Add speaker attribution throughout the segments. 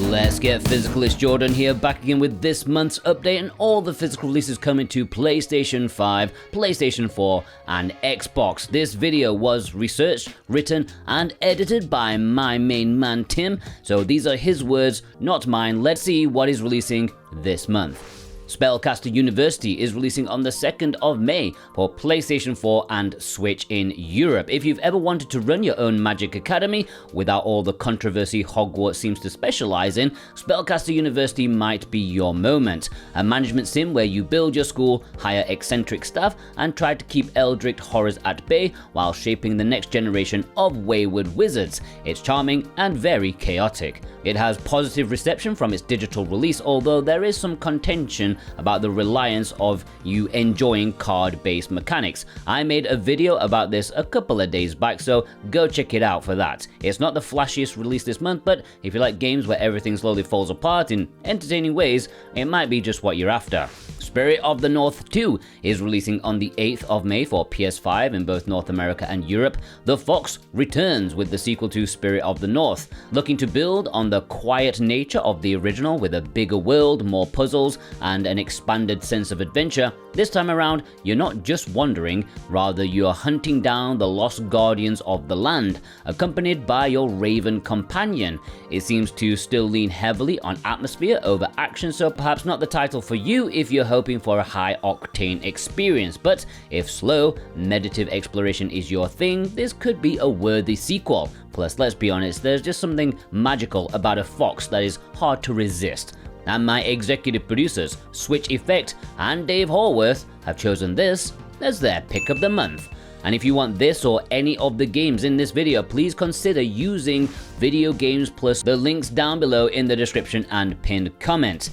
Speaker 1: Let's get physical. It's Jordan here, back again with this month's update and all the physical releases coming to PlayStation 5, PlayStation 4, and Xbox. This video was researched, written, and edited by my main man Tim, so these are his words, not mine. Let's see what is releasing this month. Spellcaster University is releasing on the 2nd of May for PlayStation 4 and Switch in Europe. If you've ever wanted to run your own Magic Academy without all the controversy Hogwarts seems to specialize in, Spellcaster University might be your moment. A management sim where you build your school, hire eccentric staff, and try to keep eldritch horrors at bay while shaping the next generation of wayward wizards. It's charming and very chaotic. It has positive reception from its digital release, although there is some contention about the reliance of you enjoying card-based mechanics. I made a video about this a couple of days back, so go check it out for that. It's not the flashiest release this month, but if you like games where everything slowly falls apart in entertaining ways, it might be just what you're after. Spirit of the North 2 is releasing on the 8th of May for PS5 in both North America and Europe. The Fox returns with the sequel to Spirit of the North, looking to build on the quiet nature of the original with a bigger world, more puzzles, and an expanded sense of adventure. This time around, you're not just wandering, rather you're hunting down the lost guardians of the land, accompanied by your raven companion. It seems to still lean heavily on atmosphere over action, so perhaps not the title for you if you're hoping for a high-octane experience, but if slow, meditative exploration is your thing, this could be a worthy sequel. Plus, let's be honest, there's just something magical about a fox that is hard to resist. And my executive producers, Switch Effect and Dave Horworth, have chosen this as their pick of the month. And if you want this or any of the games in this video, please consider using Video Games Plus, the links down below in the description and pinned comment.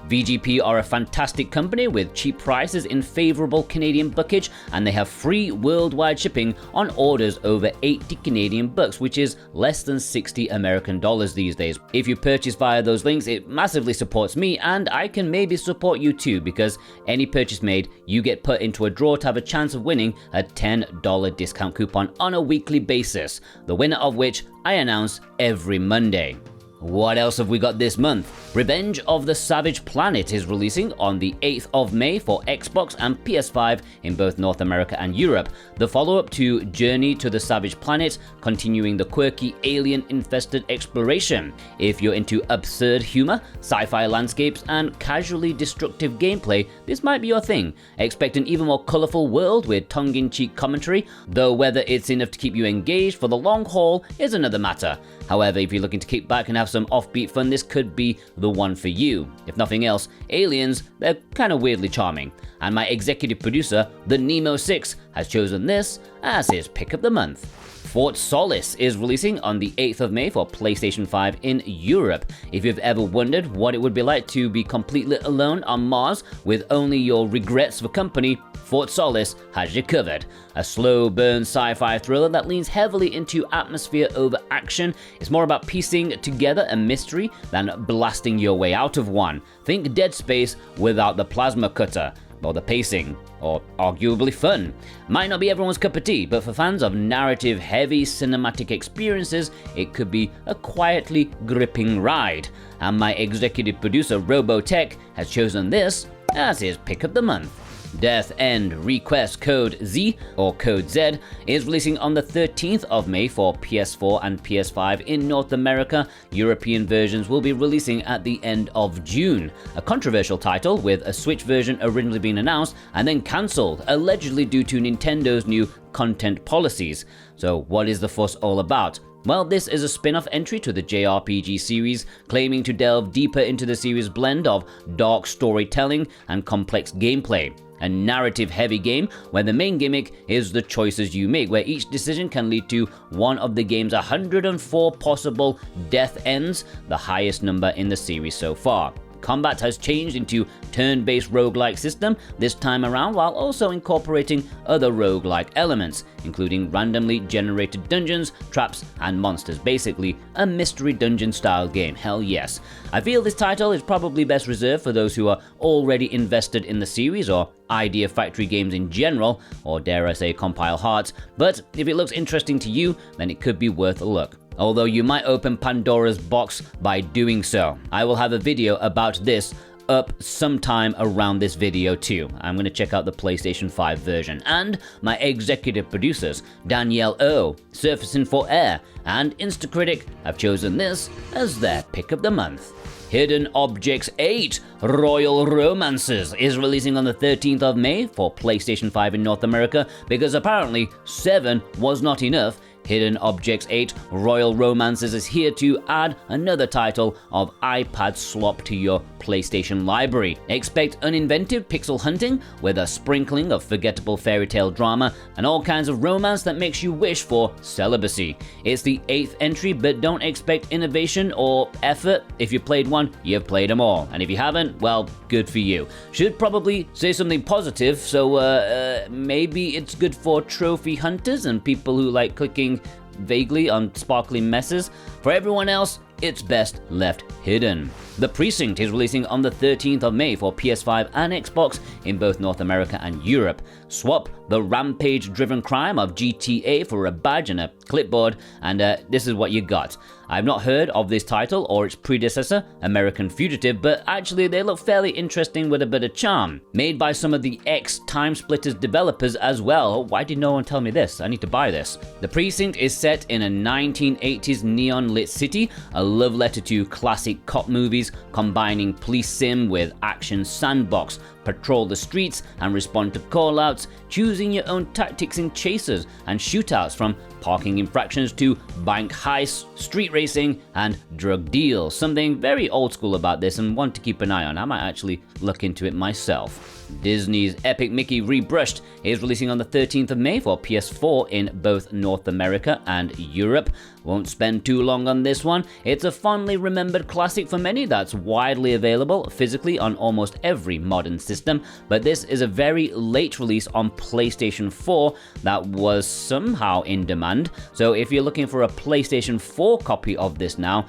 Speaker 1: VGP are a fantastic company with cheap prices in favorable Canadian buckage, and they have free worldwide shipping on orders over 80 Canadian bucks, which is less than 60 American dollars these days. If you purchase via those links, it massively supports me, and I can maybe support you too, because any purchase made, you get put into a draw to have a chance of winning a $10 discount coupon on a weekly basis, the winner of which I announce every Monday. What else have we got this month? Revenge of the Savage Planet is releasing on the 8th of May for Xbox and PS5 in both North America and Europe. The follow-up to Journey to the Savage Planet, continuing the quirky alien-infested exploration. If you're into absurd humor, sci-fi landscapes, and casually destructive gameplay, this might be your thing. Expect an even more colorful world with tongue-in-cheek commentary, though whether it's enough to keep you engaged for the long haul is another matter. However, if you're looking to kick back and have some offbeat fun, this could be the one for you. If nothing else, aliens, they're kind of weirdly charming. And my executive producer, the Nemo 6, has chosen this as his pick of the month. Fort Solis is releasing on the 8th of May for PlayStation 5 in Europe. If you've ever wondered what it would be like to be completely alone on Mars with only your regrets for company, Fort Solis has you covered. A slow burn sci-fi thriller that leans heavily into atmosphere over action. It's more about piecing together a mystery than blasting your way out of one. Think Dead Space without the plasma cutter, or the pacing, or arguably fun. Might not be everyone's cup of tea, but for fans of narrative-heavy cinematic experiences, it could be a quietly gripping ride. And my executive producer, Roboquest, has chosen this as his pick of the month. Death End Request Code Z, or Code Z, is releasing on the 13th of May for PS4 and PS5 in North America. European versions will be releasing at the end of June. A controversial title, with a Switch version originally being announced and then cancelled, allegedly due to Nintendo's new content policies. So what is the fuss all about? Well, this is a spin-off entry to the JRPG series, claiming to delve deeper into the series' blend of dark storytelling and complex gameplay. A narrative-heavy game where the main gimmick is the choices you make, where each decision can lead to one of the game's 104 possible death ends, the highest number in the series so far. Combat has changed into turn-based roguelike system this time around, while also incorporating other roguelike elements, including randomly generated dungeons, traps, and monsters. Basically, a mystery dungeon style game, hell yes. I feel this title is probably best reserved for those who are already invested in the series, or Idea Factory games in general, or dare I say Compile Hearts, but if it looks interesting to you, then it could be worth a look. although you might open Pandora's box by doing so. I will have a video about this up sometime around this video too. I'm going to check out the PlayStation 5 version. And my executive producers, Danielle O, Surfacing for Air, and Instacritic have chosen this as their pick of the month. Hidden Objects 8 Royal Romances is releasing on the 13th of May for PlayStation 5 in North America because apparently 7 was not enough. Hidden Objects 8 Royal Romances is here to add another title of iPad slop to your PlayStation library. Expect uninventive pixel hunting with a sprinkling of forgettable fairy tale drama and all kinds of romance that makes you wish for celibacy. It's the 8th entry, but don't expect innovation or effort. If you played one, you've played them all. And if you haven't, well, good for you. Should probably say something positive, so maybe it's good for trophy hunters and people who like clicking vaguely on sparkly messes. For everyone else, it's best left hidden. The Precinct is releasing on the 13th of May for PS5 and Xbox in both North America and Europe. Swap the rampage-driven crime of GTA for a badge and a clipboard, and this is what you got. I've not heard of this title or its predecessor, American Fugitive, but actually they look fairly interesting with a bit of charm. Made by some of the ex-Time Splitters developers as well. Why did no one tell me this? I need to buy this. The Precinct is set in a 1980s neon-lit city, a love letter to classic cop movies, combining police sim with action sandbox. Patrol the streets and respond to call-outs, choosing your own tactics in chases and shootouts, from parking infractions to bank heists, street racing, and drug deals. Something very old school about this and one to keep an eye on. I might actually look into it myself. Disney's Epic Mickey Rebrushed is releasing on the 13th of May for PS4 in both North America and Europe. Won't spend too long on this one. It's a fondly remembered classic for many that's widely available physically on almost every modern system, but this is a very late release on PlayStation 4 that was somehow in demand. So if you're looking for a PlayStation 4 copy of this now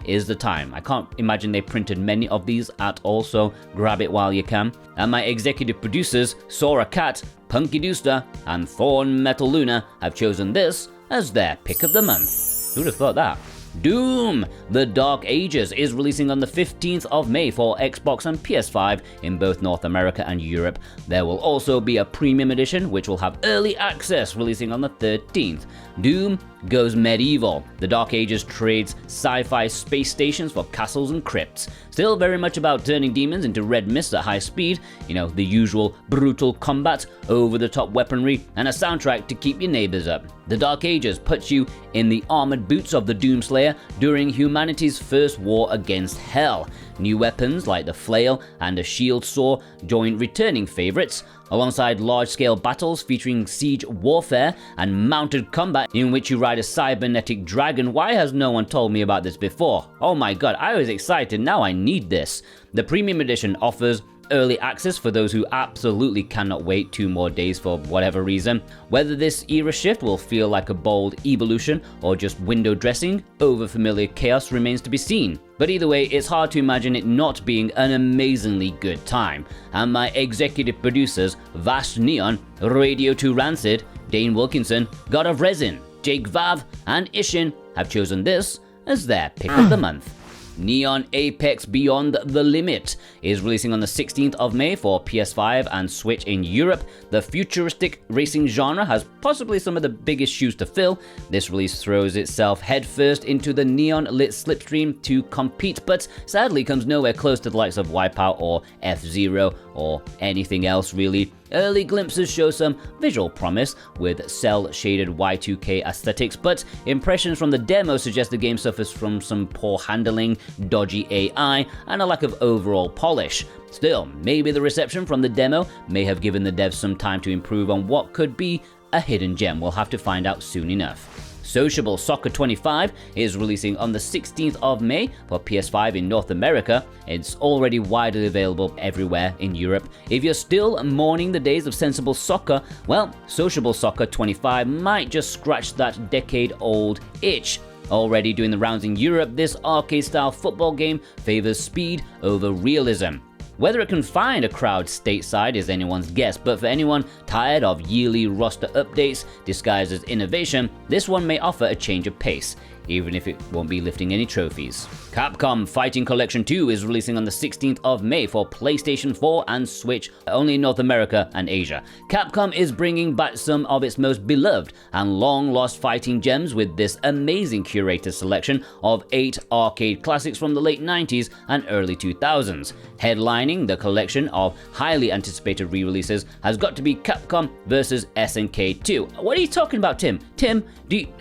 Speaker 1: is the time. I can't imagine they printed many of these at all, so grab it while you can. And my executive producers, Sora Cat, Punky Dooster, and Thorn Metal Luna have chosen this as their pick of the month. Who'd have thought that? Doom! The Dark Ages is releasing on the 15th of May for Xbox and PS5 in both North America and Europe. There will also be a premium edition which will have early access releasing on the 13th. Doom goes medieval. The Dark Ages trades sci-fi space stations for castles and crypts. Still very much about turning demons into red mists at high speed, you know, the usual brutal combat, over-the-top weaponry, and a soundtrack to keep your neighbors up. The Dark Ages puts you in the armored boots of the Doomslayer during humanity's first war against Hell. New weapons like the flail and a shield saw join returning favorites, alongside large-scale battles featuring siege warfare and mounted combat in which you ride a cybernetic dragon. Why has no one told me about this before? Oh my god, I was excited, now I need this. The premium edition offers early access for those who absolutely cannot wait 2 more days for whatever reason. Whether this era shift will feel like a bold evolution or just window dressing over familiar chaos remains to be seen. But either way, it's hard to imagine it not being an amazingly good time. And my executive producers, Vast Neon, Radio 2 Rancid, Dane Wilkinson, God of Resin, Jake Vav, and Ishin have chosen this as their pick of the month. Neon Apex Beyond the Limit is releasing on the 16th of May for PS5 and Switch in Europe. The futuristic racing genre has possibly some of the biggest shoes to fill. This release throws itself headfirst into the neon-lit slipstream to compete, but sadly comes nowhere close to the likes of Wipeout or F-Zero or anything else really. Early glimpses show some visual promise with cel-shaded Y2K aesthetics, but impressions from the demo suggest the game suffers from some poor handling, dodgy AI, and a lack of overall polish. Still, maybe the reception from the demo may have given the devs some time to improve on what could be a hidden gem. We'll have to find out soon enough. Sociable Soccer 25 is releasing on the 16th of May for PS5 in North America. It's already widely available everywhere in Europe. If you're still mourning the days of sensible soccer, well, Sociable Soccer 25 might just scratch that decade-old itch. Already doing the rounds in Europe, this arcade-style football game favors speed over realism. Whether it can find a crowd stateside is anyone's guess, but for anyone tired of yearly roster updates disguised as innovation, this one may offer a change of pace. even if it won't be lifting any trophies. Capcom Fighting Collection 2 is releasing on the 16th of May for PlayStation 4 and Switch, only in North America and Asia. Capcom is bringing back some of its most beloved and long-lost fighting gems with this amazing curated selection of 8 arcade classics from the late 90s and early 2000s. Headlining the collection of highly anticipated re-releases has got to be Capcom vs SNK 2. What are you talking about, Tim? Tim,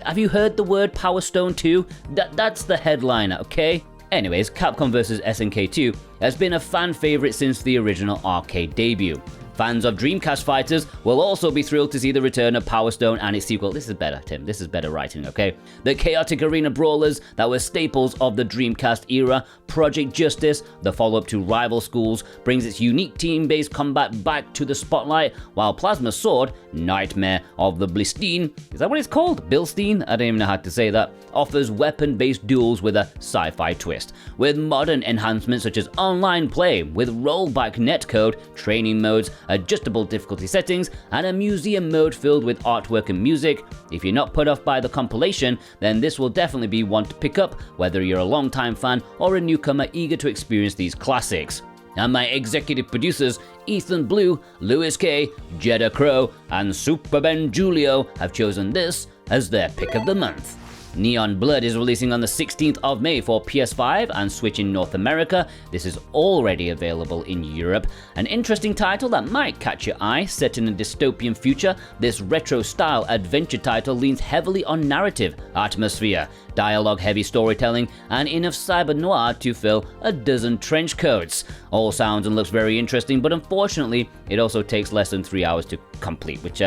Speaker 1: have you heard the word Power Stone 2? That's the headliner, okay? Anyways, Capcom vs SNK 2 has been a fan favorite since the original arcade debut. Fans of Dreamcast fighters will also be thrilled to see the return of Power Stone and its sequel. This is better, Tim. This is better writing, okay? The chaotic arena brawlers that were staples of the Dreamcast era, Project Justice, the follow-up to Rival Schools, brings its unique team-based combat back to the spotlight, while Plasma Sword, Nightmare of the Blistine, is that what it's called? Bilstein? I don't even know how to say that, offers weapon-based duels with a sci-fi twist. With modern enhancements such as online play, with rollback netcode, training modes, adjustable difficulty settings, and a museum mode filled with artwork and music. If you're not put off by the compilation, then this will definitely be one to pick up, whether you're a long-time fan or a newcomer eager to experience these classics. And my executive producers, Ethan Blue, Lewis K, Jeddah Crow, and Super Ben Julio, have chosen this as their pick of the month. Neon Blood is releasing on the 16th of May for PS5 and Switch in North America. This is already available in Europe. An interesting title that might catch your eye. Set in a dystopian future, this retro-style adventure title leans heavily on narrative, atmosphere, dialogue-heavy storytelling, and enough cyber noir to fill a dozen trench coats. All sounds and looks very interesting, but unfortunately, it also takes less than 3 hours to complete, which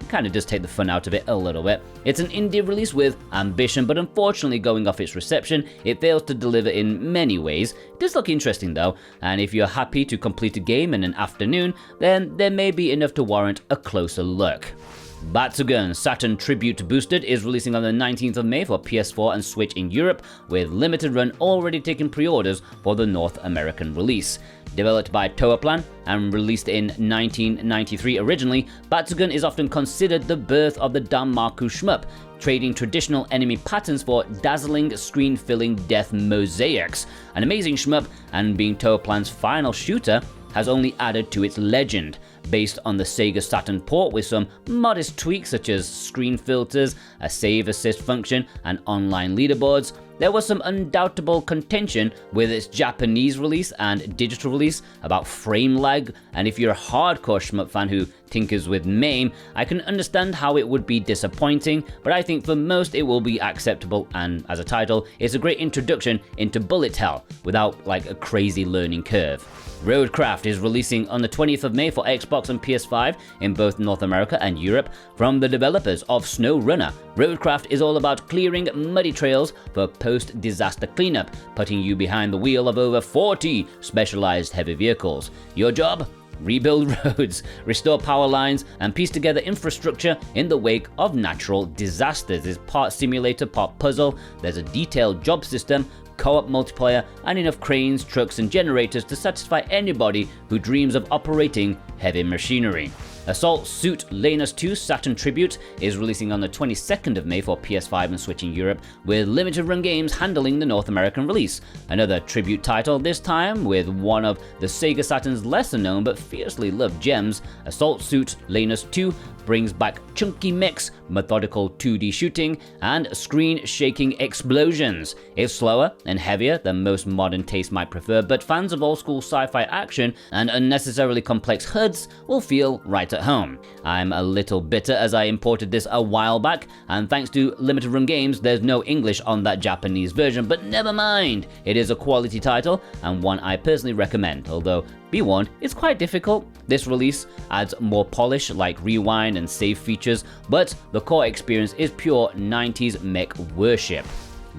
Speaker 1: kind of does take the fun out of it a little bit. It's an indie release with ambition, but unfortunately, going off its reception, it fails to deliver in many ways. It does look interesting though, and if you're happy to complete a game in an afternoon, then there may be enough to warrant a closer look. BATSUGUN Saturn Tribute Boosted is releasing on the 19th of May for PS4 and Switch in Europe, with limited run already taking pre-orders for the North American release. Developed by Toaplan and released in 1993 originally, BATSUGUN is often considered the birth of the Danmaku shmup, trading traditional enemy patterns for dazzling screen-filling death mosaics. An amazing shmup, and being Toaplan's final shooter, has only added to its legend. Based on the Sega Saturn port with some modest tweaks such as screen filters, a save assist function, and online leaderboards, there was some undoubtable contention with its Japanese release and digital release about frame lag, and if you're a hardcore shmup fan who tinkers with MAME, I can understand how it would be disappointing, but I think for most it will be acceptable, and as a title, it's a great introduction into bullet hell without like a crazy learning curve. RoadCraft is releasing on the 20th of May for Xbox and PS5 in both North America and Europe. From the developers of SnowRunner, RoadCraft is all about clearing muddy trails for post-disaster cleanup, putting you behind the wheel of over 40 specialized heavy vehicles. Your job? Rebuild roads, restore power lines, and piece together infrastructure in the wake of natural disasters. It's part simulator, part puzzle. There's a detailed job system, co-op multiplayer, and enough cranes, trucks, and generators to satisfy anybody who dreams of operating heavy machinery. Assault Suit Leynos 2 Saturn Tribute is releasing on the 22nd of May for PS5 and Switch in Europe, with limited run games handling the North American release. Another tribute title, this time with one of the Sega Saturn's lesser known but fiercely loved gems. Assault Suit Leynos 2 brings back chunky mechs, methodical 2D shooting, and screen-shaking explosions. It's slower and heavier than most modern tastes might prefer, but fans of old-school sci-fi action and unnecessarily complex HUDs will feel right at home. I'm a little bitter as I imported this a while back, and thanks to limited run games, there's no English on that Japanese version, but never mind. It is a quality title, and one I personally recommend, although be warned, it's quite difficult. This release adds more polish like rewind and save features, but the core experience is pure 90s mech worship.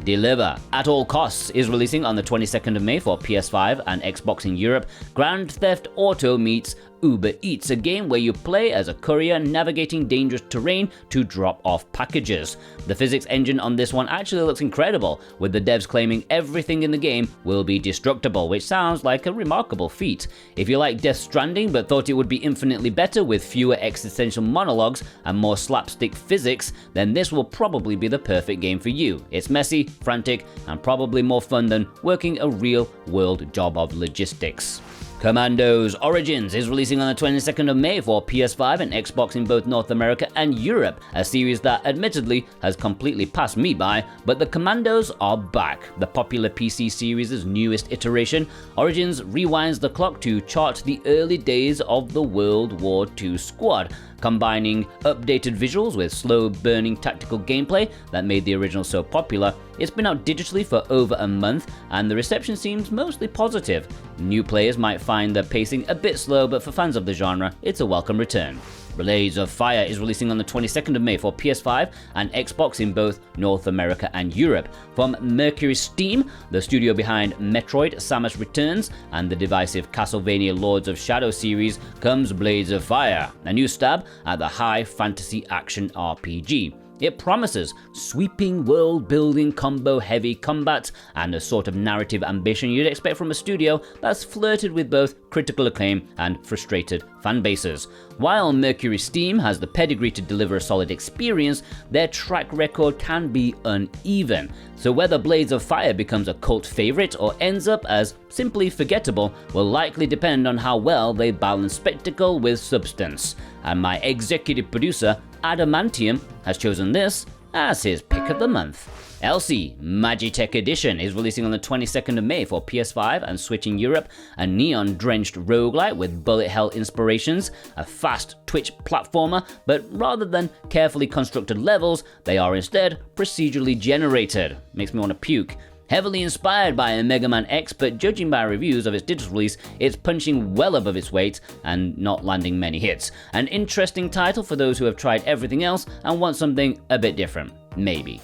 Speaker 1: Deliver at All Costs is releasing on the 22nd of May for PS5 and Xbox in Europe. Grand Theft Auto meets Uber Eats, a game where you play as a courier navigating dangerous terrain to drop off packages. The physics engine on this one actually looks incredible, with the devs claiming everything in the game will be destructible, which sounds like a remarkable feat. If you like Death Stranding but thought it would be infinitely better with fewer existential monologues and more slapstick physics, then this will probably be the perfect game for you. It's messy, frantic, and probably more fun than working a real-world job of logistics. Commandos Origins is releasing on the 22nd of May for PS5 and Xbox in both North America and Europe, a series that admittedly has completely passed me by, but the Commandos are back. The popular PC series' newest iteration, Origins rewinds the clock to chart the early days of the World War II squad, combining updated visuals with slow-burning tactical gameplay that made the original so popular. It's been out digitally for over a month, and the reception seems mostly positive. New players might find the pacing a bit slow, but for fans of the genre, it's a welcome return. Blades of Fire is releasing on the 22nd of May for PS5 and Xbox in both North America and Europe. From Mercury Steam, the studio behind Metroid Samus Returns and the divisive Castlevania Lords of Shadow series, comes Blades of Fire, a new stab at the high fantasy action RPG. It promises sweeping world-building, combo-heavy combat, and a sort of narrative ambition you'd expect from a studio that's flirted with both critical acclaim and frustrated fan bases. While Mercury Steam has the pedigree to deliver a solid experience, their track record can be uneven. So whether Blades of Fire becomes a cult favorite or ends up as simply forgettable will likely depend on how well they balance spectacle with substance. And my executive producer, Adamantium, has chosen this as his pick of the month. Elsie Magitek Edition is releasing on the 22nd of May for PS5 and Switch in Europe, a neon-drenched roguelite with bullet hell inspirations, a fast twitch platformer, but rather than carefully constructed levels, they are instead procedurally generated. Makes me want to puke. Heavily inspired by a Mega Man X, but judging by reviews of its digital release, it's punching well above its weight and not landing many hits. An interesting title for those who have tried everything else and want something a bit different, maybe.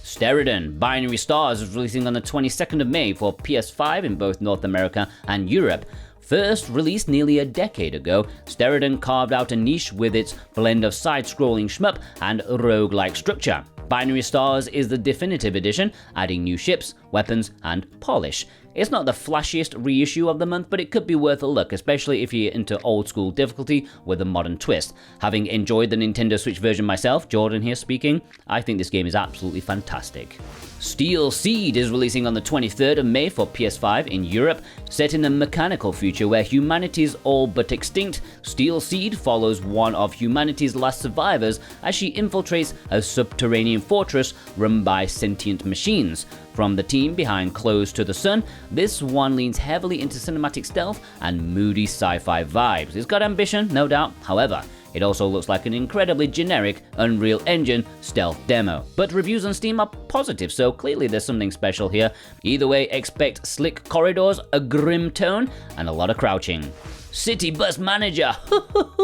Speaker 1: Steredenn Binary Stars is releasing on the 22nd of May for PS5 in both North America and Europe. First released nearly a decade ago, Steredenn carved out a niche with its blend of side-scrolling shmup and roguelike structure. Binary Stars is the definitive edition, adding new ships, weapons, and polish. It's not the flashiest reissue of the month, but it could be worth a look, especially if you're into old school difficulty with a modern twist. Having enjoyed the Nintendo Switch version myself, Jordan here speaking, I think this game is absolutely fantastic. Steel Seed is releasing on the 23rd of May for PS5 in Europe. Set in a mechanical future where humanity is all but extinct, Steel Seed follows one of humanity's last survivors as she infiltrates a subterranean fortress run by sentient machines. From the team behind Close to the Sun, this one leans heavily into cinematic stealth and moody sci-fi vibes. It's got ambition, no doubt, however, it also looks like an incredibly generic Unreal Engine stealth demo. But reviews on Steam are positive, so clearly there's something special here. Either way, expect slick corridors, a grim tone, and a lot of crouching. City Bus Manager,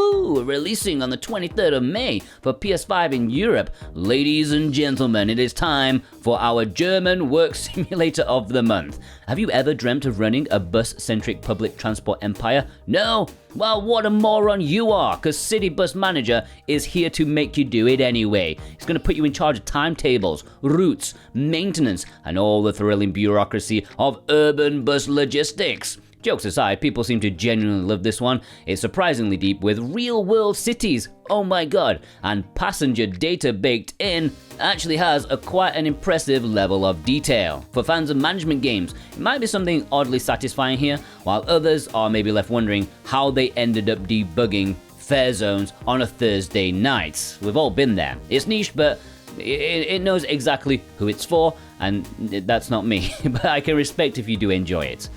Speaker 1: releasing on the 23rd of May for PS5 in Europe. Ladies and gentlemen, it is time for our German work simulator of the month. Have you ever dreamt of running a bus-centric public transport empire? No? Well, what a moron you are, because City Bus Manager is here to make you do it anyway. It's going to put you in charge of timetables, routes, maintenance, and all the thrilling bureaucracy of urban bus logistics. Jokes aside, people seem to genuinely love this one. It's surprisingly deep with real-world cities, oh my god, and passenger data baked in. Actually has quite an impressive level of detail. For fans of management games, it might be something oddly satisfying here, while others are maybe left wondering how they ended up debugging fare zones on a Thursday night. We've all been there. It's niche, but it knows exactly who it's for, and that's not me, but I can respect if you do enjoy it.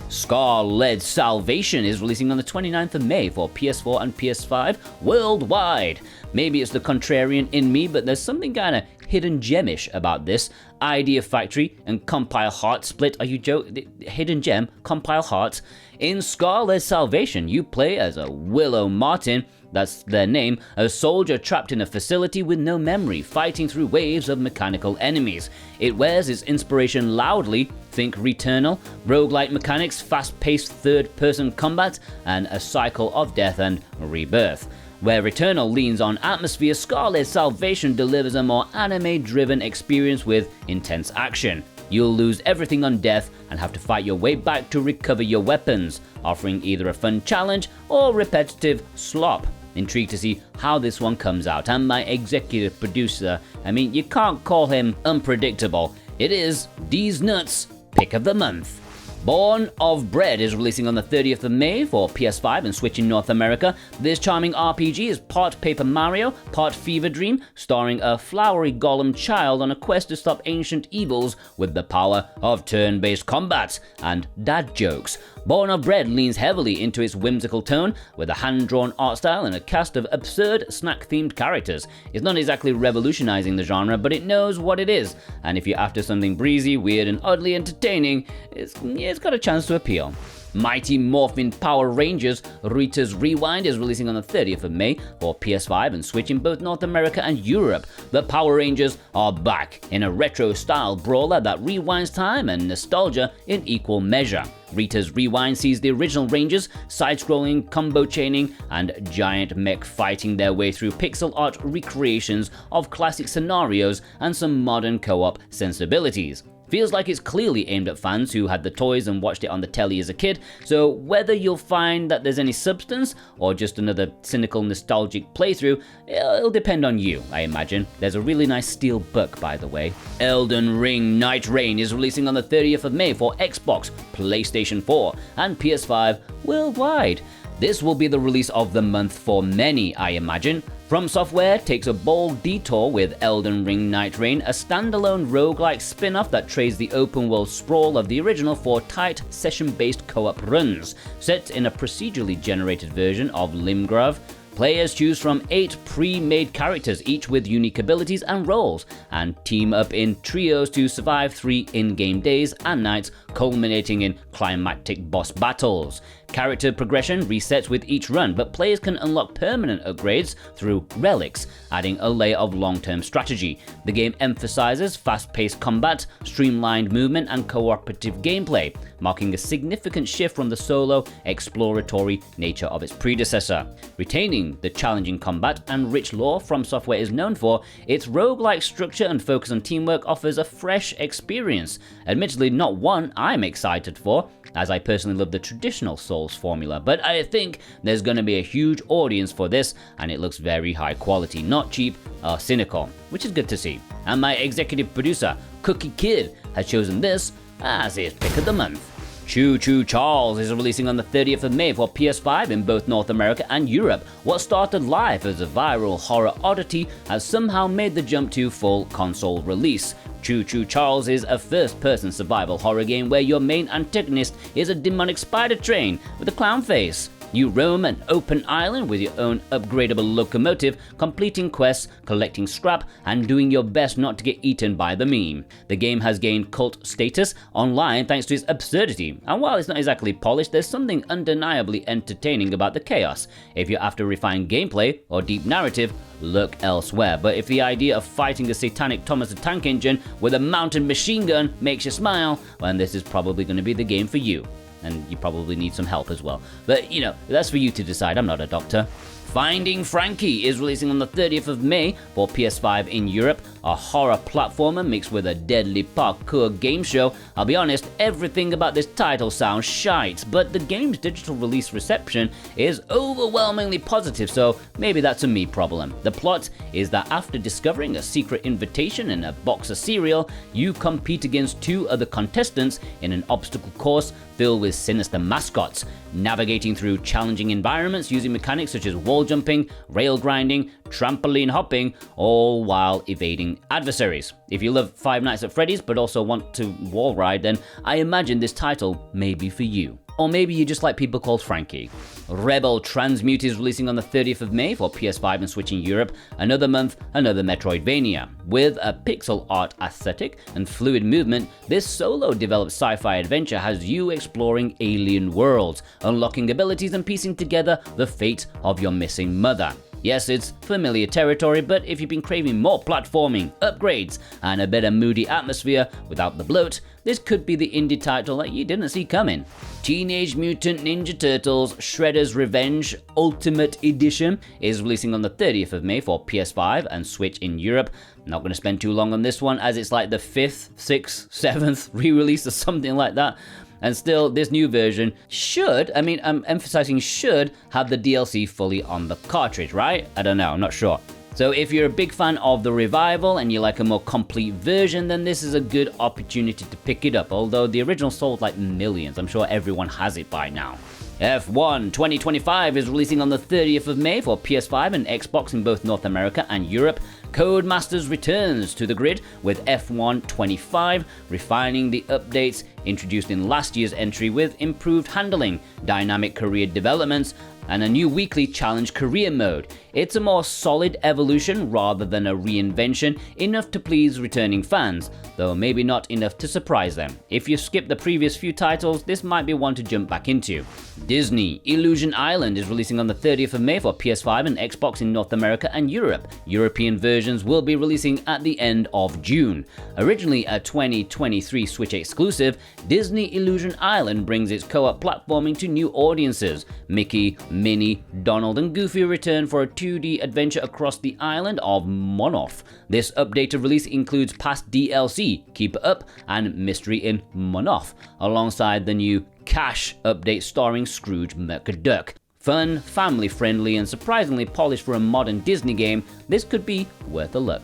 Speaker 1: Scar-Led Salvation is releasing on the 29th of May for PS4 and PS5 worldwide. Maybe it's the contrarian in me, but there's something kinda hidden gemish about this. Idea Factory and Compile Heart split. Are you joking? Hidden gem, Compile Heart. In Scar-Led Salvation, you play as a Willow Martin, that's their name, a soldier trapped in a facility with no memory, fighting through waves of mechanical enemies. It wears its inspiration loudly, think Returnal, roguelike mechanics, fast-paced third-person combat, and a cycle of death and rebirth. Where Returnal leans on atmosphere, Scarlet's Salvation delivers a more anime-driven experience with intense action. You'll lose everything on death and have to fight your way back to recover your weapons, offering either a fun challenge or repetitive slop. Intrigued to see how this one comes out, and my executive producer, you can't call him unpredictable. It is D's Nuts Pick of the Month. Born of Bread is releasing on the 30th of May for PS5 and Switch in North America. This charming RPG is part Paper Mario, part Fever Dream, starring a flowery golem child on a quest to stop ancient evils with the power of turn-based combat and dad jokes. Born of Bread leans heavily into its whimsical tone with a hand-drawn art style and a cast of absurd snack-themed characters. It's not exactly revolutionizing the genre, but it knows what it is, and if you're after something breezy, weird, and oddly entertaining, it's got a chance to appeal. Mighty Morphin Power Rangers Rita's Rewind is releasing on the 30th of May for PS5 and Switch in both North America and Europe. The Power Rangers are back in a retro-style brawler that rewinds time and nostalgia in equal measure. Rita's Rewind sees the original Rangers side-scrolling, combo chaining, and giant mech fighting their way through pixel art recreations of classic scenarios and some modern co-op sensibilities. Feels like it's clearly aimed at fans who had the toys and watched it on the telly as a kid, so whether you'll find that there's any substance or just another cynical nostalgic playthrough, it'll depend on you, I imagine. There's a really nice steel book, by the way. Elden Ring Nightreign is releasing on the 30th of May for Xbox, PlayStation 4, and PS5 worldwide. This will be the release of the month for many, I imagine. From Software takes a bold detour with Elden Ring Nightreign, a standalone roguelike spin-off that trades the open-world sprawl of the original for tight, session-based co-op runs. Set in a procedurally generated version of Limgrave, players choose from 8 pre-made characters, each with unique abilities and roles, and team up in trios to survive 3 in-game days and nights, culminating in climactic boss battles. Character progression resets with each run, but players can unlock permanent upgrades through relics, adding a layer of long-term strategy. The game emphasizes fast-paced combat, streamlined movement, and cooperative gameplay, marking a significant shift from the solo, exploratory nature of its predecessor. Retaining the challenging combat and rich lore From Software is known for, its roguelike structure and focus on teamwork offers a fresh experience. Admittedly, not one I'm excited for, as I personally love the traditional Souls formula, but I think there's going to be a huge audience for this, and it looks very high quality, not cheap or cynical, which is good to see. And my executive producer, Cookie Kid, has chosen this as his pick of the month. Choo-Choo Charles is releasing on the 30th of May for PS5 in both North America and Europe. What started life as a viral horror oddity has somehow made the jump to full console release. Choo-Choo Charles is a first-person survival horror game where your main antagonist is a demonic spider train with a clown face. You roam an open island with your own upgradable locomotive, completing quests, collecting scrap, and doing your best not to get eaten by the meme. The game has gained cult status online thanks to its absurdity, and while it's not exactly polished, there's something undeniably entertaining about the chaos. If you're after refined gameplay or deep narrative, look elsewhere. But if the idea of fighting a satanic Thomas the Tank Engine with a mounted machine gun makes you smile, well, this is probably going to be the game for you. And you probably need some help as well. But, that's for you to decide. I'm not a doctor. Finding Frankie is releasing on the 30th of May for PS5 in Europe, a horror platformer mixed with a deadly parkour game show. I'll be honest, everything about this title sounds shite, but the game's digital release reception is overwhelmingly positive, so maybe that's a me problem. The plot is that after discovering a secret invitation in a box of cereal, you compete against 2 other contestants in an obstacle course filled with sinister mascots, navigating through challenging environments using mechanics such as wall jumping, rail grinding, trampoline hopping, all while evading adversaries. If you love Five Nights at Freddy's but also want to wall ride, then I imagine this title may be for you. Or maybe you just like people called Frankie. Rebel Transmute is releasing on the 30th of May for PS5 and Switch in Europe. Another month, another Metroidvania. With a pixel art aesthetic and fluid movement, this solo-developed sci-fi adventure has you exploring alien worlds, unlocking abilities and piecing together the fate of your missing mother. Yes, it's familiar territory, but if you've been craving more platforming, upgrades, and a bit of moody atmosphere without the bloat, this could be the indie title that you didn't see coming. Teenage Mutant Ninja Turtles Shredder's Revenge Ultimate Edition is releasing on the 30th of May for PS5 and Switch in Europe. I'm not going to spend too long on this one, as it's like the 5th, 6th, 7th re-release or something like that. And still, this new version should, I'm emphasizing should, have the DLC fully on the cartridge, right? I don't know, I'm not sure. So if you're a big fan of the revival and you like a more complete version, then this is a good opportunity to pick it up, although the original sold like millions. I'm sure everyone has it by now. F1 2025 is releasing on the 30th of May for PS5 and Xbox in both North America and Europe. Codemasters returns to the grid with F1 25, refining the updates introduced in last year's entry with improved handling, dynamic career developments, and a new weekly challenge career mode. It's a more solid evolution rather than a reinvention, enough to please returning fans, though maybe not enough to surprise them. If you skip the previous few titles, this might be one to jump back into. Disney Illusion Island is releasing on the 30th of May for PS5 and Xbox in North America and Europe. European versions will be releasing at the end of June. Originally a 2023 Switch exclusive, Disney Illusion Island brings its co-op platforming to new audiences. Mickey, Minnie, Donald, and Goofy return for a 2D adventure across the island of MAMMOTH. This updated release includes past DLC, Keep It Up, and Mystery in MAMMOTH, alongside the new Cash update starring Scrooge McDuck. Fun, family-friendly, and surprisingly polished for a modern Disney game, this could be worth a look.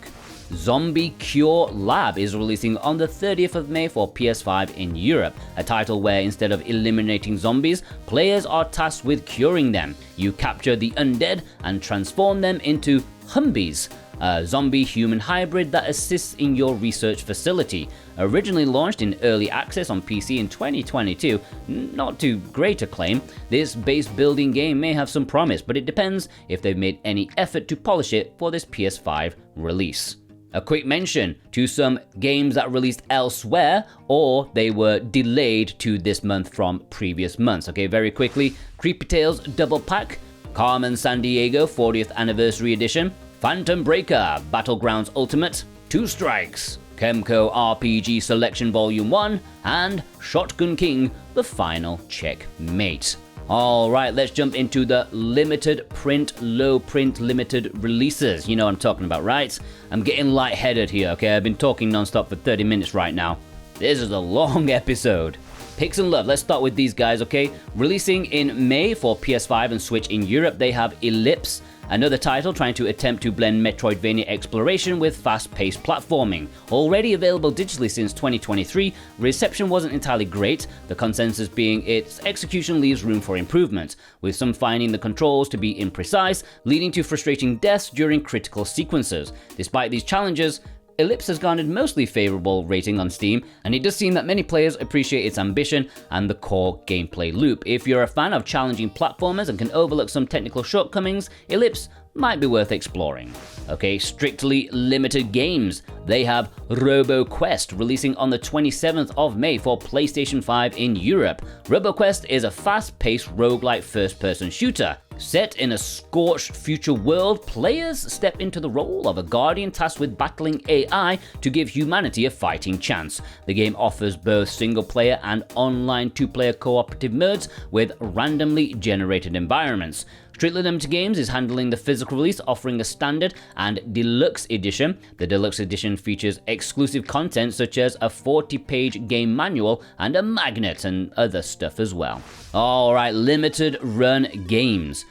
Speaker 1: Zombie Cure Lab is releasing on the 30th of May for PS5 in Europe, a title where instead of eliminating zombies, players are tasked with curing them. You capture the undead and transform them into Humbies, a zombie-human hybrid that assists in your research facility. Originally launched in early access on PC in 2022, not to great acclaim, this base building game may have some promise, but it depends if they've made any effort to polish it for this PS5 release. A quick mention to some games that released elsewhere or they were delayed to this month from previous months. Okay, very quickly, Creepy Tales Double Pack, Carmen Sandiego 40th Anniversary Edition, Phantom Breaker Battlegrounds Ultimate, Two Strikes, Kemco RPG Selection Volume 1, and Shotgun King The Final Checkmate. Alright, let's jump into the limited print, low print, limited releases. You know what I'm talking about, right? I'm getting lightheaded here, okay? I've been talking non-stop for 30 minutes right now. This is a long episode. Picks and love, let's start with these guys, okay? Releasing in May for PS5 and Switch in Europe, they have Elypse, another title trying to attempt to blend Metroidvania exploration with fast-paced platforming. Already available digitally since 2023, reception wasn't entirely great, the consensus being its execution leaves room for improvement, with some finding the controls to be imprecise, leading to frustrating deaths during critical sequences. Despite these challenges, Elypse has garnered mostly favorable rating on Steam, and it does seem that many players appreciate its ambition and the core gameplay loop. If you're a fan of challenging platformers and can overlook some technical shortcomings, Elypse might be worth exploring. Okay, strictly limited games. They have Roboquest releasing on the 27th of May for PlayStation 5 in Europe. Roboquest is a fast-paced roguelike first-person shooter. Set in a scorched future world, players step into the role of a guardian tasked with battling AI to give humanity a fighting chance. The game offers both single-player and online two-player cooperative modes with randomly generated environments. Strictly Limited Games is handling the physical release, offering a standard and deluxe edition. The deluxe edition features exclusive content such as a 40-page game manual and a magnet and other stuff as well. Alright, limited run games.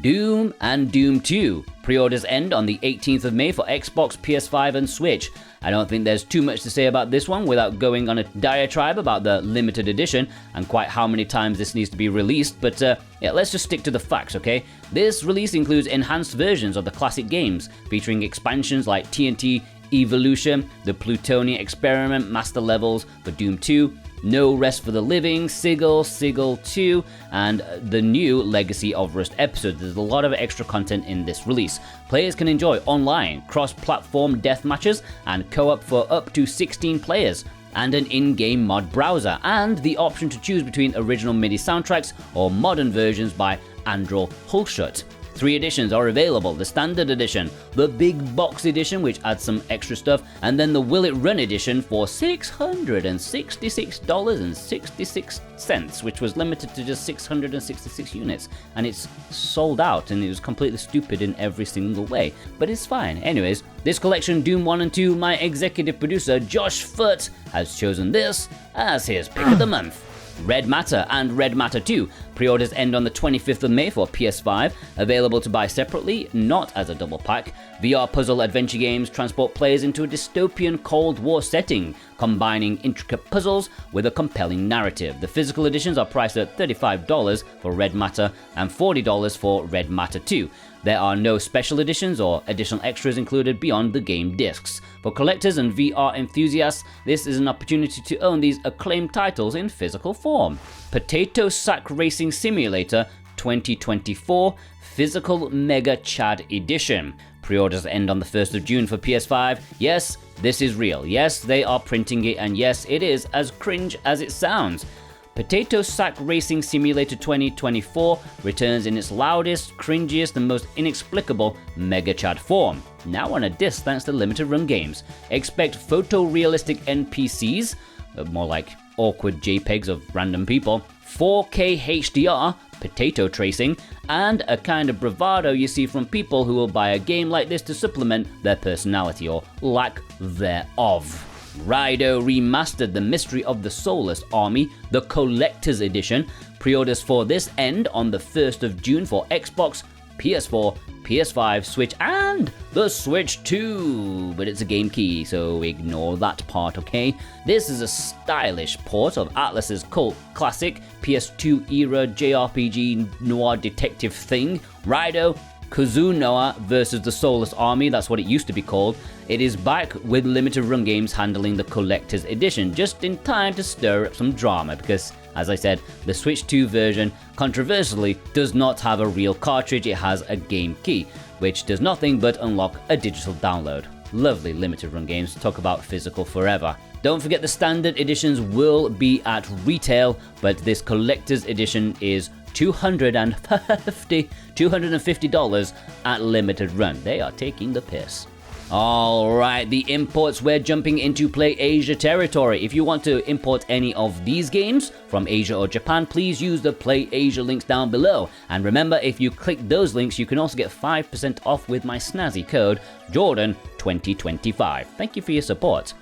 Speaker 1: Doom and Doom 2. Pre-orders end on the 18th of May for Xbox, PS5 and Switch. I don't think there's too much to say about this one without going on a diatribe about the limited edition and quite how many times this needs to be released, but yeah, let's just stick to the facts, okay? This release includes enhanced versions of the classic games, featuring expansions like TNT Evolution, the Plutonian Experiment Master Levels for Doom 2, No Rest for the Living, Sigil, Sigil 2, and the new Legacy of Rust episode. There's a lot of extra content in this release. Players can enjoy online, cross-platform death matches, and co-op for up to 16 players, and an in-game mod browser, and the option to choose between original MIDI soundtracks or modern versions by Andrel Hulshut. 3 editions are available: the Standard Edition, the Big Box Edition, which adds some extra stuff, and then the Will It Run Edition for $666.66, which was limited to just 666 units, and it's sold out, and it was completely stupid in every single way, but it's fine. Anyways, this collection, Doom 1 and 2, my executive producer Josh Foote has chosen this as his pick of the month. Red Matter and Red Matter 2. Pre-orders end on the 25th of May for PS5, available to buy separately, not as a double pack. VR puzzle adventure games transport players into a dystopian Cold War setting, combining intricate puzzles with a compelling narrative. The physical editions are priced at $35 for Red Matter and $40 for Red Matter 2. There are no special editions or additional extras included beyond the game discs. For collectors and VR enthusiasts, this is an opportunity to own these acclaimed titles in physical form. Potato Sack Racing Simulator 2024 Physical Mega Chad Edition. Pre-orders end on the 1st of June for PS5. Yes, this is real. Yes, they are printing it, and yes, it is as cringe as it sounds. Potato Sack Racing Simulator 2024 returns in its loudest, cringiest, and most inexplicable Mega Chad form. Now on a disc thanks to limited run games. Expect photorealistic NPCs, more like awkward JPEGs of random people, 4K HDR, potato tracing, and a kind of bravado you see from people who will buy a game like this to supplement their personality or lack thereof. Rido Remastered: The Mystery of the Solis Army, the Collector's Edition. Pre-orders for this end on the 1st of June for Xbox, PS4, PS5, Switch, and the Switch 2. But it's a game key, so ignore that part, okay? This is a stylish port of Atlus's cult classic PS2 era JRPG noir detective thing, Rido Kuzunoa vs. the Solis Army. That's what it used to be called. It is back with limited run games handling the Collector's Edition, just in time to stir up some drama because, as I said, the Switch 2 version, controversially, does not have a real cartridge. It has a game key, which does nothing but unlock a digital download. Lovely limited run games, talk about physical forever. Don't forget the standard editions will be at retail, but this Collector's Edition is $250 at limited run. They are taking the piss. Alright, the imports, we're jumping into Play Asia territory. If you want to import any of these games from Asia or Japan, please use the Play Asia links down below. And remember, if you click those links, you can also get 5% off with my snazzy code, Jordan2025. Thank you for your support.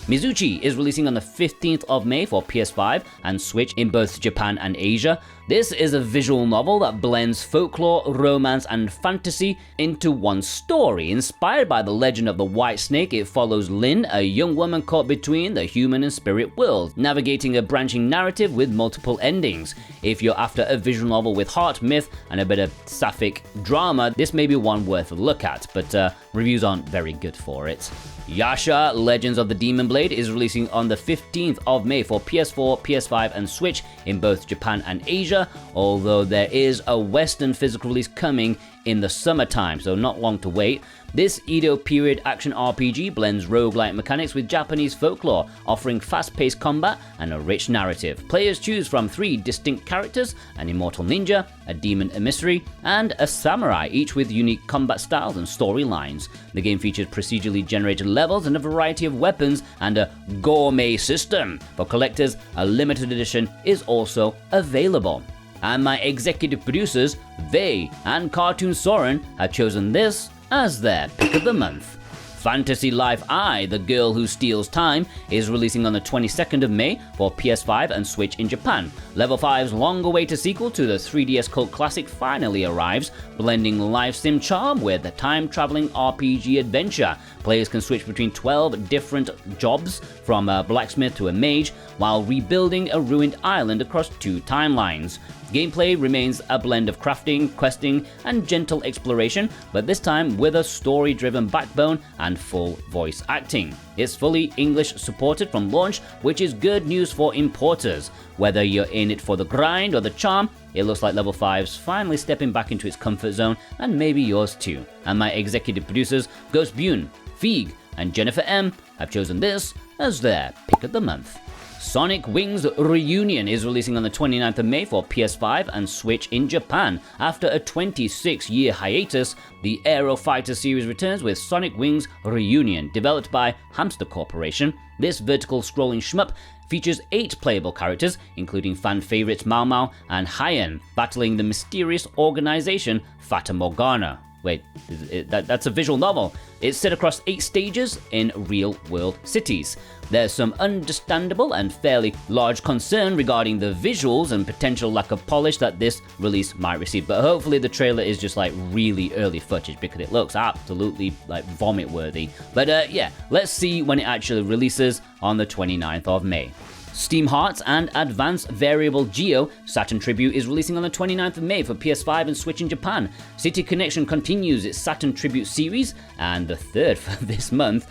Speaker 1: Mizuchi is releasing on the 15th of May for PS5 and Switch in both Japan and Asia. This is a visual novel that blends folklore, romance, and fantasy into one story. Inspired by the legend of the White Snake, it follows Lin, a young woman caught between the human and spirit worlds, navigating a branching narrative with multiple endings. If you're after a visual novel with heart, myth, and a bit of sapphic drama, this may be one worth a look at, but reviews aren't very good for it. Yasha, Legends of the Demon Blade is releasing on the 15th of May for PS4, PS5, and Switch in both Japan and Asia, although there is a Western physical release coming in the summertime, so not long to wait. This Edo period action RPG blends roguelike mechanics with Japanese folklore, offering fast-paced combat and a rich narrative. Players choose from 3 distinct characters: an immortal ninja, a demon emissary, and a samurai, each with unique combat styles and storylines. The game features procedurally generated levels and a variety of weapons and a gourmet system. For collectors, a limited edition is also available. And my executive producers, Vey and Cartoon Soren, have chosen this as their pick of the month. Fantasy Life I, The Girl Who Steals Time, is releasing on the 22nd of May for PS5 and Switch in Japan. Level 5's long-awaited sequel to the 3DS cult classic finally arrives, blending life sim charm with a time-traveling RPG adventure. Players can switch between 12 different jobs, from a blacksmith to a mage, while rebuilding a ruined island across 2 timelines. Gameplay remains a blend of crafting, questing, and gentle exploration, but this time with a story-driven backbone and and full voice acting. It's fully English supported from launch, which is good news for importers. Whether you're in it for the grind or the charm, it looks like Level 5's finally stepping back into its comfort zone, and maybe yours too. And my executive producers, Ghost Bune, Feig, and Jennifer M, have chosen this as their pick of the month. Sonic Wings Reunion is releasing on the 29th of May for PS5 and Switch in Japan. After a 26-year hiatus, the Aero Fighter series returns with Sonic Wings Reunion. Developed by Hamster Corporation, this vertical scrolling shmup features 8 playable characters, including fan favorites Mau Mau and Hyen, battling the mysterious organization Fata Morgana. Wait, that's a visual novel. It's set across 8 stages in real-world cities. There's some understandable and fairly large concern regarding the visuals and potential lack of polish that this release might receive, but hopefully the trailer is just like really early footage because it looks absolutely like vomit-worthy. But yeah, let's see when it actually releases on the 29th of May. Steam Hearts and Advanced Variable Geo Saturn Tribute is releasing on the 29th of May for PS5 and Switch in Japan. City Connection continues its Saturn Tribute series, and the third for this month,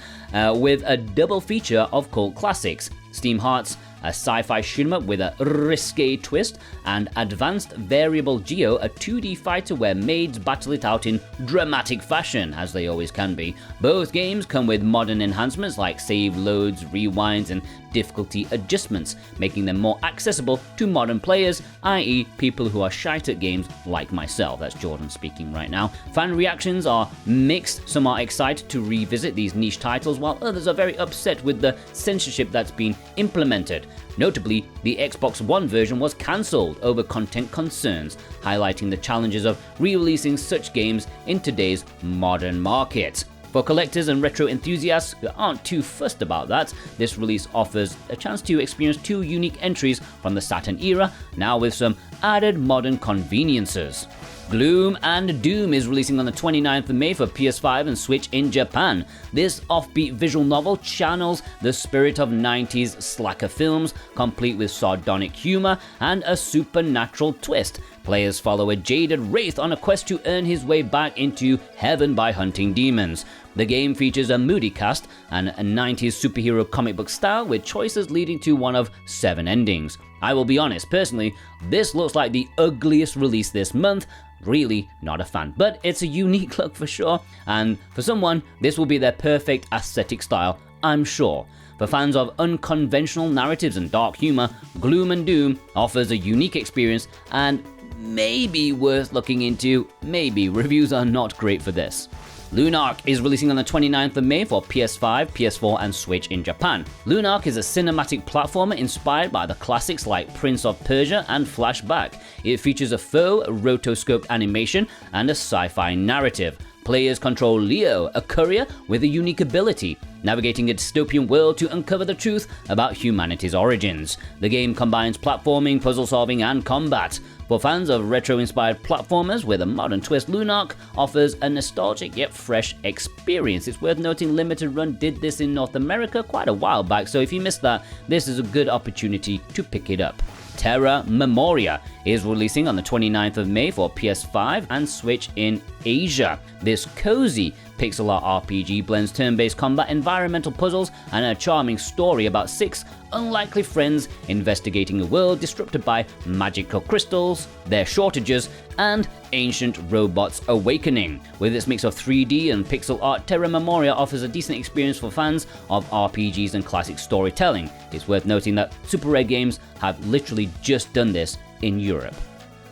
Speaker 1: with a double feature of cult classics. Steam Hearts, a sci-fi shoot 'em up with a risque twist, and Advanced Variable Geo, a 2D fighter where maids battle it out in dramatic fashion, as they always can be. Both games come with modern enhancements like save loads, rewinds, and difficulty adjustments, making them more accessible to modern players, i.e. people who are shite at games like myself. That's Jordan speaking right now. Fan reactions are mixed. Some are excited to revisit these niche titles, while others are very upset with the censorship that's been implemented. Notably, the Xbox One version was cancelled over content concerns, highlighting the challenges of re-releasing such games in today's modern market. For collectors and retro enthusiasts who aren't too fussed about that, this release offers a chance to experience 2 unique entries from the Saturn era, now with some added modern conveniences. Gloom and Doom is releasing on the 29th of May for PS5 and Switch in Japan. This offbeat visual novel channels the spirit of 90s slacker films, complete with sardonic humor and a supernatural twist. Players follow a jaded wraith on a quest to earn his way back into heaven by hunting demons. The game features a moody cast and a 90s superhero comic book style, with choices leading to one of 7 endings. I will be honest, personally, this looks like the ugliest release this month. Really not a fan, but it's a unique look for sure, and for someone, this will be their perfect aesthetic style, I'm sure. For fans of unconventional narratives and dark humor, Gloom and Doom offers a unique experience and maybe worth looking into. Maybe. Reviews are not great for this. Lunark is releasing on the 29th of May for PS5, PS4, and Switch in Japan. Lunark is a cinematic platformer inspired by the classics like Prince of Persia and Flashback. It features a faux rotoscoped animation and a sci-fi narrative. Players control Leo, a courier with a unique ability, navigating a dystopian world to uncover the truth about humanity's origins. The game combines platforming, puzzle solving, and combat. For fans of retro-inspired platformers with a modern twist, Lunark offers a nostalgic yet fresh experience. It's worth noting Limited Run did this in North America quite a while back, so if you missed that, this is a good opportunity to pick it up. Terra Memoria is releasing on the 29th of May for PS5 and Switch in Asia. This cozy pixel art RPG blends turn-based combat, environmental puzzles, and a charming story about 6 unlikely friends investigating a world disrupted by magical crystals, their shortages, and ancient robots awakening. With its mix of 3D and pixel art, Terra Memoria offers a decent experience for fans of RPGs and classic storytelling. It's worth noting that Super Rare Games have literally just done this in Europe.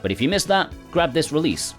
Speaker 1: But if you missed that, grab this release.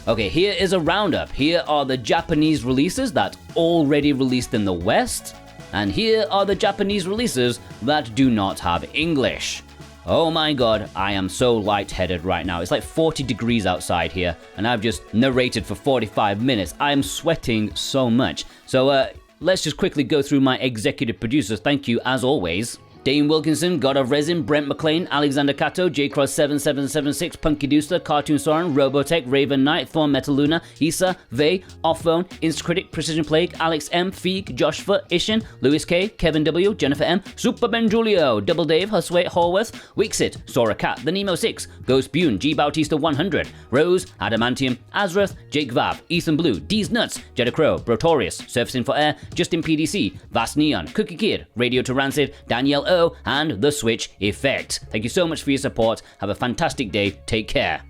Speaker 1: Okay, here is a roundup. Here are the Japanese releases that already released in the West, and here are the Japanese releases that do not have English. Oh my god, I am so lightheaded right now. It's like 40 degrees outside here, and I've just narrated for 45 minutes. I am sweating so much. So let's just quickly go through my executive producers. Thank you, as always. Dane Wilkinson, God of Resin, Brent McLean, Alexander Cato, JCross7776, Punky Dooster, Cartoon Soren, Robotech, Raven Knight, Thorn Metal Luna, Issa, Vey, Offphone, Instacritic, Precision Plague, Alex M, Feig, Josh Foot, Ishin, Lewis K, Kevin W, Jennifer M, Super Ben Julio, Double Dave, Husway, Horworth, Wixit, Sora Cat, The Nemo 6, Ghost Bune, G Bautista 100, Rose, Adamantium, Azrath, Jake Vab, Ethan Blue, D's Nuts, Jeddah Crow, Brotorius, Surfacing for Air, Justin PDC, Vast Neon, Cookie Kid, Radio to Rancid, Danielle O, and The Switch Effect. Thank you so much for your support. Have a fantastic day. Take care.